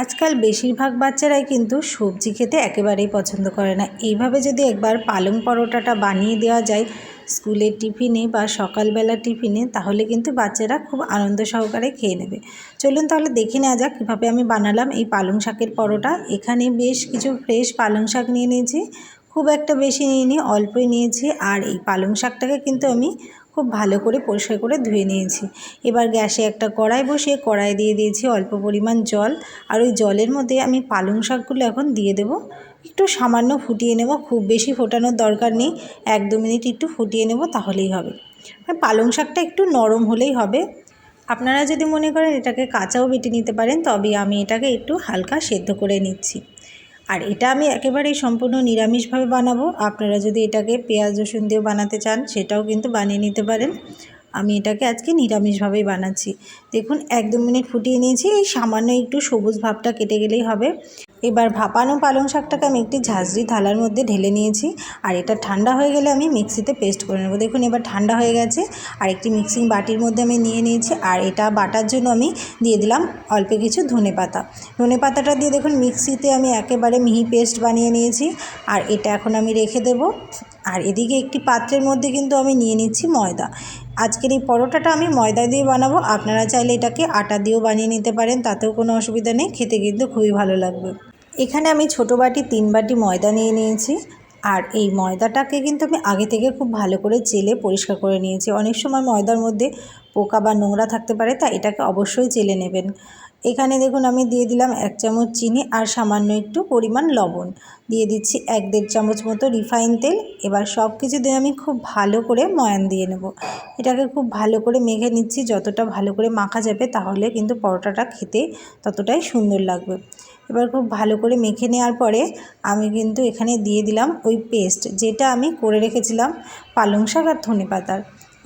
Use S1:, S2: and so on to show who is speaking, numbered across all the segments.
S1: আজকাল বেশিরভাগ বাচ্চারাই কিন্তু সবজি খেতে একেবারেই পছন্দ করে না। এইভাবে যদি একবার পালং পরোটাটা বানিয়ে দেওয়া যায় স্কুলের টিফিনে বা সকালবেলা টিফিনে, তাহলে কিন্তু বাচ্চারা খুব আনন্দ সহকারে খেয়ে নেবে। চলুন তাহলে দেখে নেওয়া যাক কীভাবে আমি বানালাম এই পালং শাকের পরোটা। এখানে বেশ কিছু ফ্রেশ পালং শাক নিয়ে নিয়েছি, খুব একটা বেশি নিইনি, অল্পই নিয়েছি। আর এই পালং শাকটাকে কিন্তু আমি খুব ভালো করে পরিষ্কার করে ধুয়ে নিয়েছি। এবার গ্যাসে একটা কড়াই বসিয়ে কড়াই দিয়ে দিয়েছি অল্প পরিমাণ জল। আর ওই জলের মধ্যে আমি পালং শাকগুলো এখন দিয়ে দেব। একটু সামান্য ফুটিয়ে নেব, খুব বেশি ফোটানোর দরকার নেই, 1-2 মিনিট একটু ফুটিয়ে নেব তাহলেই হবে। পালং শাকটা একটু নরম হলেই হবে। আপনারা যদি মনে করেন এটাকে কাঁচাও বেটে নিতে পারেন, তবে আমি এটাকে একটু হালকা সেদ্ধ করে নিচ্ছি। আর এটা আমি একেবারেই সম্পূর্ণ নিরামিষভাবে বানাবো। আপনারা যদি এটাকে পেঁয়াজ রসুন দিয়ে বানাতে চান সেটাও কিন্তু বানিয়ে নিতে পারেন। আমি এটাকে আজকে নিরামিষভাবেই বানাচ্ছি। দেখুন 1-2 মিনিট ফুটিয়ে নিয়েছি, এই সামান্য একটু সবুজ ভাবটা কেটে গেলেই হবে। এবার ভাপানো পালং শাকটাকে আমি একটি ঝাঁঝরি থালার মধ্যে ঢেলে নিয়েছি। আর এটা ঠান্ডা হয়ে গেলে আমি মিক্সিতে পেস্ট করে নেব। দেখুন এবার ঠান্ডা হয়ে গেছে। আর একটি মিক্সিং বাটির মধ্যে আমি নিয়ে নিয়েছি। আর এটা বাটার জন্য আমি দিয়ে দিলাম অল্প কিছু ধনেপাতা। ধনেপাতাটা দিয়ে দেখুন মিক্সিতে আমি একেবারে মিহি পেস্ট বানিয়ে নিয়েছি। আর এটা এখন আমি রেখে দেব। আর এদিকে একটি পাত্রের মধ্যে কিন্তু আমি নিয়ে নিচ্ছি ময়দা। আজকের এই পরোটাটা আমি ময়দা দিয়ে বানাবো। আপনারা চাইলে এটাকে আটা দিয়েও বানিয়ে নিতে পারেন, তাতেও কোনো অসুবিধা নেই, খেতে কিন্তু খুবই ভালো লাগবে। এখানে আমি ছোটো বাটি 3 বাটি ময়দা নিয়ে নিয়েছি। আর এই ময়দাটাকে কিন্তু আমি আগে থেকে খুব ভালো করে চেলে পরিষ্কার করে নিয়েছি। অনেক সময় ময়দার মধ্যে পোকা বা নোংরা থাকতে পারে, তাই এটাকে অবশ্যই চেলে নেবেন। এখানে দেখুন আমি দিয়ে দিলাম 1 চামচ চিনি আর সামান্য একটু পরিমাণ লবণ। দিয়ে দিচ্ছি 1-1.5 চামচ মতো রিফাইন তেল। এবার সব কিছু দিয়ে আমি খুব ভালো করে ময়ান দিয়ে নেব। এটাকে খুব ভালো করে মেখে নিচ্ছি। যতটা ভালো করে মাখা যাবে তাহলে কিন্তু পরোটাটা খেতে ততটাই সুন্দর লাগবে। এবার খুব ভালো করে মেখে নেওয়ার পরে আমি কিন্তু এখানে দিয়ে দিলাম ওই পেস্ট, যেটা আমি করে রেখেছিলাম পালং শাক আর ধনেপাতার।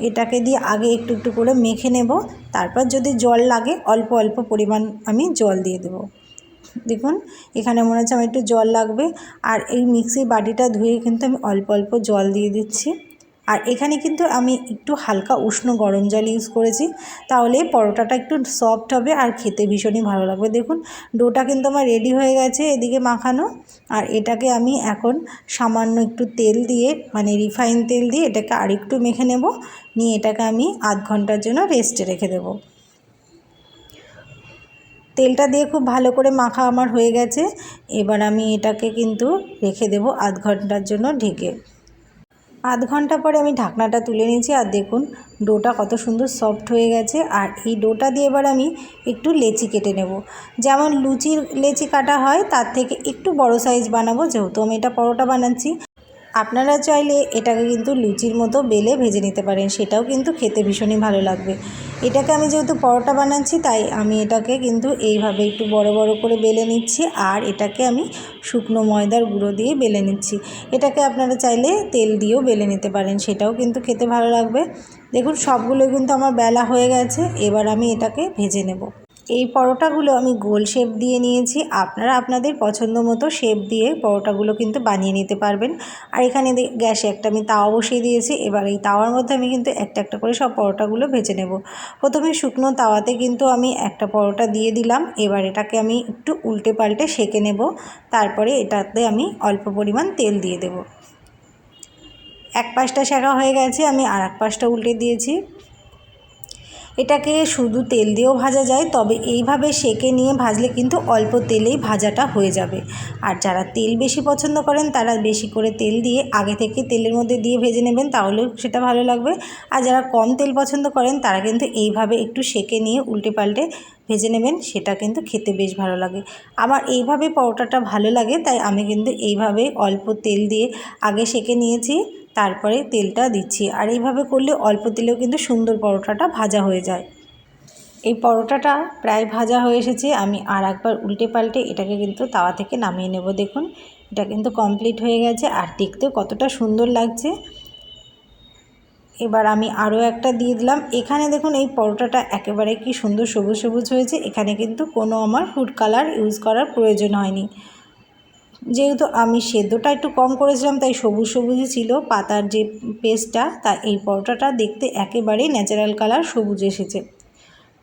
S1: এটাকে দিয়ে আগে একটু একটু করে মেখে নেব। তারপর যদি জল লাগে অল্প অল্প পরিমাণ আমি জল দিয়ে দেব। দেখুন এখানে মনে হচ্ছে আমার একটু জল লাগবে। আর এই মিক্সির বাটিটা ধুয়ে কিন্তু আমি অল্প অল্প জল দিয়ে দিচ্ছি। আর এখানে কিন্তু আমি একটু হালকা উষ্ণ গরম জল ইউজ করেছি, তাহলে পরোটাটা একটু সফট হবে আর খেতে ভীষণই ভালো লাগবে। দেখুন ডোটা কিন্তু আমার রেডি হয়ে গেছে এদিকে মাখানো। আর এটাকে আমি এখন সামান্য একটু তেল দিয়ে, মানে রিফাইন তেল দিয়ে এটাকে আরেকটু মেখে নেব। নিয়ে এটাকে আমি আধ ঘন্টার জন্য রেস্টে রেখে দেব। তেলটা দিয়ে খুব ভালো করে মাখা আমার হয়ে গেছে। এবার আমি এটাকে কিন্তু রেখে দেব আধ ঘন্টার জন্য ঢেকে। আধ ঘন্টা পরে আমি ঢাকনাটা তুলে নিয়েছি। আর দেখুন ডোটা কত সুন্দর সফট হয়ে গেছে। আর এই ডোটা দিয়ে এবার আমি একটু লেচি কেটে নেব। যেমন লুচির লেচি কাটা হয় তার থেকে একটু বড় সাইজ বানাবো, যেহেতু আমি এটা পরোটা বানাচ্ছি। আপনারা চাইলে এটাকে কিন্তু লুচির মতো বেলে ভেজে নিতে পারেন, সেটাও কিন্তু খেতে ভীষণই ভালো লাগবে। এটাকে আমি যেহেতু পরোটা বানাচ্ছি তাই আমি এটাকে কিন্তু এইভাবে একটু বড় বড় করে বেলে নিচ্ছি। আর এটাকে আমি শুকনো ময়দার গুঁড়ো দিয়ে বেলে নিচ্ছি। এটাকে আপনারা চাইলে তেল দিয়েও বেলে নিতে পারেন, সেটাও কিন্তু খেতে ভালো লাগবে। দেখুন সবগুলো কিন্তু আমার বেলা হয়ে গেছে। এবার আমি এটাকে ভেজে নেব। এই পরোটাগুলো আমি গোল শেপ দিয়ে নিয়েছি। আপনারা আপনাদের পছন্দ মতো শেপ দিয়ে পরোটাগুলো কিন্তু বানিয়ে নিতে পারবেন। আর এখানে গ্যাসে একটা আমি তাওয়া বসিয়ে দিয়েছি। এবার এই তাওয়ার মধ্যে আমি কিন্তু একটা একটা করে সব পরোটাগুলো ভেজে নেব। প্রথমে শুকনো তাওয়াতে কিন্তু আমি একটা পরোটা দিয়ে দিলাম। এবার এটাকে আমি একটু উল্টে পাল্টে সেঁকে নেব। তারপরে এটাতে আমি অল্প পরিমাণ তেল দিয়ে দেব। এক পাশটা সেঁকা হয়ে গেছে, আমি আর এক পাশটা উল্টে দিয়েছি। এটাকে শুধু তেল দিয়েও ভাজা যায়, তবে এইভাবে সেঁকে নিয়ে ভাজলে কিন্তু অল্প তেলেই ভাজাটা হয়ে যাবে। আর যারা তেল বেশি পছন্দ করেন তারা বেশি করে তেল দিয়ে আগে থেকে তেলের মধ্যে দিয়ে ভেজে নেবেন, তাহলেও সেটা ভালো লাগবে। আর যারা কম তেল পছন্দ করেন তারা কিন্তু এইভাবে একটু সেঁকে নিয়ে উল্টে পাল্টে ভেজে নেবেন, সেটা কিন্তু খেতে বেশ ভালো লাগে। আমার এইভাবে পরোটাটা ভালো লাগে, তাই আমি কিন্তু এইভাবে অল্প তেল দিয়ে আগে সেঁকে নিয়েছি, তারপরে তেলটা দিচ্ছি। আর এইভাবে করলে অল্প তেলেও কিন্তু সুন্দর পরোটাটা ভাজা হয়ে যায়। এই পরোটাটা প্রায় ভাজা হয়ে এসেছে। আমি আর একবার উল্টে পাল্টে এটাকে কিন্তু তাওয়া থেকে নামিয়ে নেব। দেখুন এটা কিন্তু কমপ্লিট হয়ে গেছে আর দেখতেও কতটা সুন্দর লাগছে। এবার আমি আরও একটা দিয়ে দিলাম। এখানে দেখুন এই পরোটাটা একেবারে কি সুন্দর সবুজ সবুজ হয়েছে। এখানে কিন্তু কোনো আমার ফুড কালার ইউজ করার প্রয়োজন হয়নি। যেহেতু আমি সেদ্ধটা একটু কম করেছিলাম তাই সবুজ সবুজই ছিল পাতার যে পেস্টটা, তাই এই পরোটাটা দেখতে একেবারেই ন্যাচারাল কালার সবুজ এসেছে।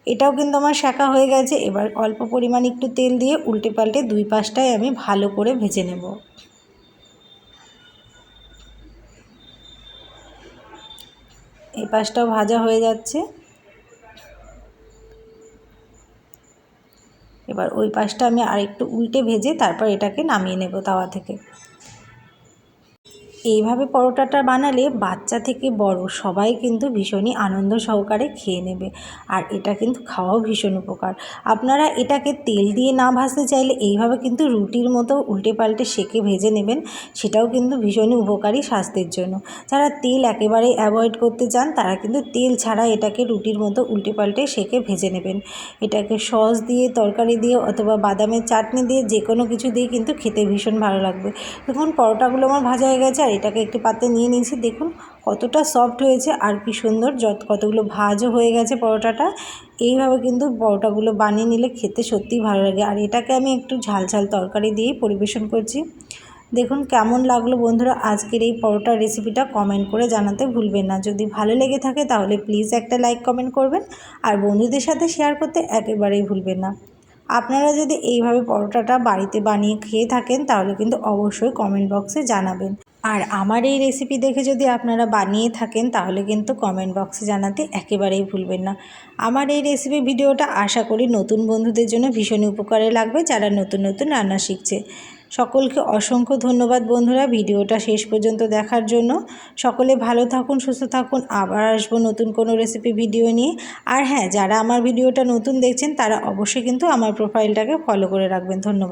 S1: এটাও কিন্তু আমার সেঁকা হয়ে গেছে। এবার অল্প পরিমাণ একটু তেল দিয়ে উল্টে পাল্টে দুই পাশটাই আমি ভালো করে ভেজে নেব। এই পাশটাও ভাজা হয়ে যাচ্ছে। এবার ওই পাশটা আমি আরেকটু উল্টে ভেজে তারপর এটাকে নামিয়ে নেব তাওয়া থেকে। এইভাবে পরোটাটা বানালে বাচ্চা থেকে বড় সবাই কিন্তু ভীষণই আনন্দ সহকারে খেয়ে নেবে। আর এটা কিন্তু খাওয়াও ভীষণ উপকার। আপনারা এটাকে তেল দিয়ে না ভাজতে চাইলে এইভাবে কিন্তু রুটির মতো উল্টে পাল্টে সেঁকে ভেজে নেবেন, সেটাও কিন্তু ভীষণই উপকারী স্বাস্থ্যের জন্য। যারা তেল একেবারেই অ্যাভয়েড করতে চান তারা কিন্তু তেল ছাড়া এটাকে রুটির মতো উল্টে পাল্টে সেঁকে ভেজে নেবেন। এটাকে সস দিয়ে, তরকারি দিয়ে অথবা বাদামের চাটনি দিয়ে যে কোনো কিছু দিয়ে কিন্তু খেতে ভীষণ ভালো লাগবে। দেখুন পরোটাগুলো আমার ভাজা হয়ে গেছে আর এটাকে একটি পাত্রে নিয়ে নিয়েছি। দেখুন কতটা সফট হয়েছে আর কি সুন্দর, কতগুলো ভাজও হয়ে গেছে পরোটাটা। এইভাবে কিন্তু পরোটাগুলো বানিয়ে নিলে খেতে সত্যিই ভালো লাগে। আর এটাকে আমি একটু ঝাল ঝাল তরকারি দিয়েই পরিবেশন করছি। দেখুন কেমন লাগলো বন্ধুরা আজকের এই পরোটার রেসিপিটা, কমেন্ট করে জানাতে ভুলবেন না। যদি ভালো লেগে থাকে তাহলে প্লিজ একটা লাইক কমেন্ট করবেন আর বন্ধুদের সাথে শেয়ার করতে একেবারেই ভুলবেন না। আপনারা যদি এইভাবে পরোটাটা বাড়িতে বানিয়ে খেয়ে থাকেন তাহলে কিন্তু অবশ্যই কমেন্ট বক্সে জানাবেন। আর আমার এই রেসিপি দেখে যদি আপনারা বানিয়ে থাকেন তাহলে কিন্তু কমেন্ট বক্সে জানাতে একেবারেই ভুলবেন না। আমার এই রেসিপি ভিডিওটা আশা করি নতুন বন্ধুদের জন্য ভীষণ উপকারে লাগবে, যারা নতুন নতুন রান্না শিখছে। সকলকে অসংখ্য ধন্যবাদ বন্ধুরা ভিডিওটা শেষ পর্যন্ত দেখার জন্য। সকলে ভালো থাকুন, সুস্থ থাকুন। আবার আসবো নতুন কোনো রেসিপি ভিডিও নিয়ে। আর হ্যাঁ, যারা আমার ভিডিওটা নতুন দেখছেন তারা অবশ্যই কিন্তু আমার প্রোফাইলটাকে ফলো করে রাখবেন। ধন্যবাদ।